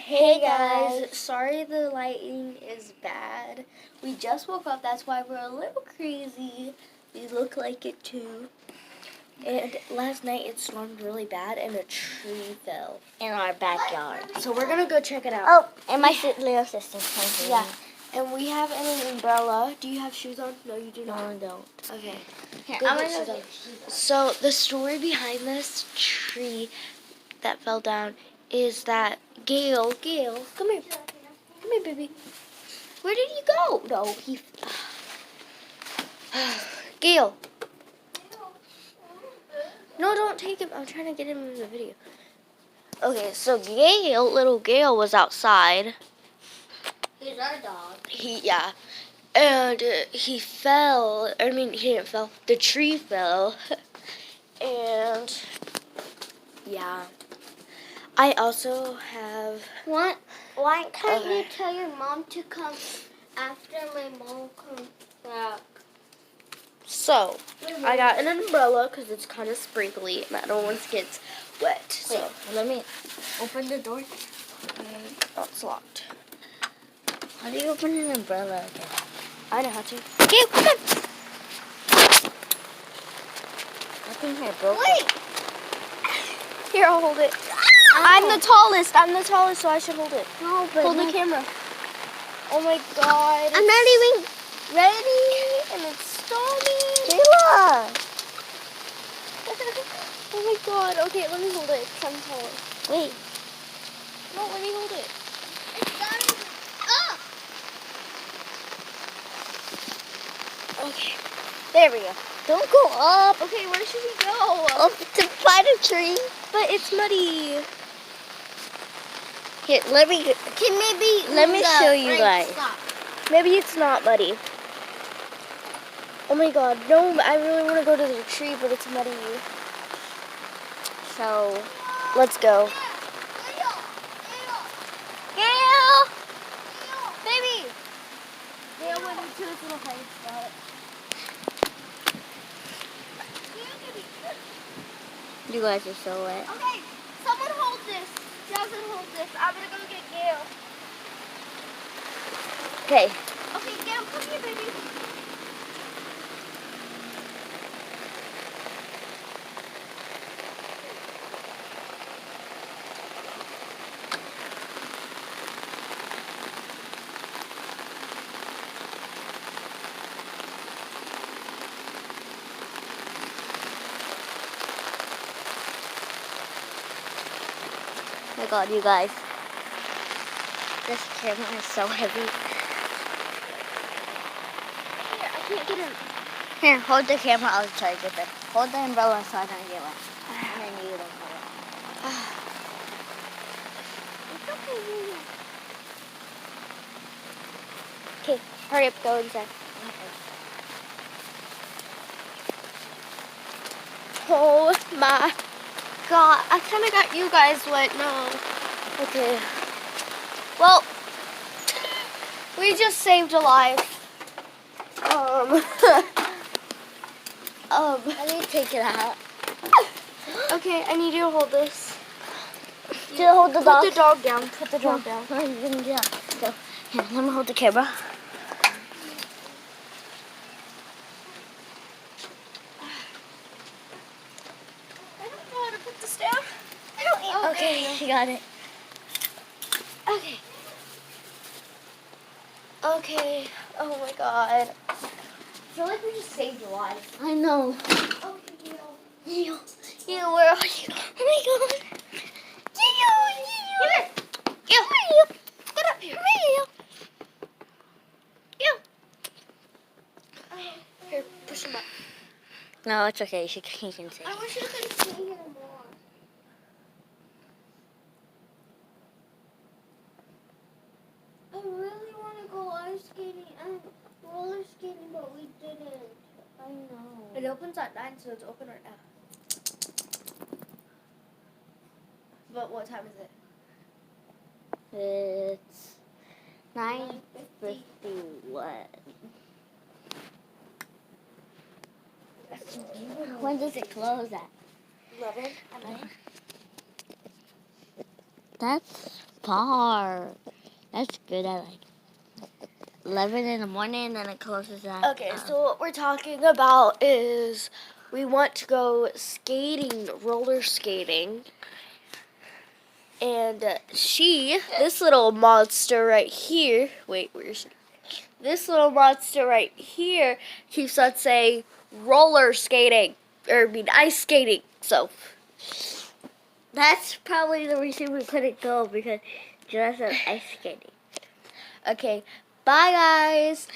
Hey guys, sorry the lighting is bad. We just woke up, that's why we're a little crazy. We look like it too. And last night it stormed really bad and a tree fell in our backyard. So we're gonna go check it out. Oh, and my little sister's coming. Yeah, and we have an umbrella. Do you have shoes on? No, you do not. No, I don't. Okay. Here, Go I'm get gonna shoes on. get shoes on. So the story behind this tree that fell down is that Gail, come here, baby. Where did he go? No, he. Gail. No, don't take him. I'm trying to get him in the video. Okay, so little Gail was outside. He's our dog. And he fell. I mean, he didn't fall. The tree fell. And yeah. I also have. What? Why can't Okay. you tell your mom to come after my mom comes back? So, I got an umbrella because it's kind of sprinkly and I don't want to get wet. So, Wait, let me open the door. oh, it's locked. How do you open an umbrella again? I know how to. Okay, come on. I think I broke Wait. Here, I'll hold it. I'm the tallest, so I should hold it. No, but Hold the camera. Oh my god. I'm not even ready. And it's stormy. Kayla! Oh my god. Okay, let me hold it because I'm taller. Wait. No, let me hold it. It's starting up. Okay. There we go. Don't go up. Okay, where should we go? Up to find a tree. But it's muddy. Here, let me show you guys. Stop. Maybe it's not muddy. Oh my god. No, I really want to go to the tree, but it's muddy. So, let's go. Gail! Baby! Gail went into his little hiding spot. You guys are so wet. Okay, someone hold this. Jasmine, hold this. I'm gonna go get Gail. Okay. Okay, Gail, come here, baby. Oh my god, you guys. This camera is so heavy. Here, I can't get him. Here, hold the camera. I'll try to get them. Hold the umbrella so I don't get wet. And then you don't get wet. It's okay, okay, hurry up, go inside. Oh my god, I kind of got you guys wet. No. Okay. Well, we just saved a life. I need to take it out. Okay, I need you to hold this. To hold the dog. Put the dog down. Put the dog down. Yeah. So, here, let me hold the camera. I don't know how to put this down. I don't even Okay, she got it. Okay. Okay. Oh my god. I feel like we just saved your life. I know. Okay, Gil, where are you? Oh my god. Gil. Gil. Get up here. Gil. Here, push him up. No, it's okay. He can see. I wish you could see him more. I really want to go ice skating and roller skating, but we didn't. I know. It opens at 9, so it's open right now. But what time is it? It's 9:51. When does it close at? 11. That's park. That's good. I like it. 11 in the morning and then it closes at. Okay, so what we're talking about is we want to go skating, roller skating. And this little monster right here, wait, where's she? This little monster right here keeps on saying roller skating, ice skating. So That's probably the reason we couldn't go because Jenna said ice skating. okay, bye guys.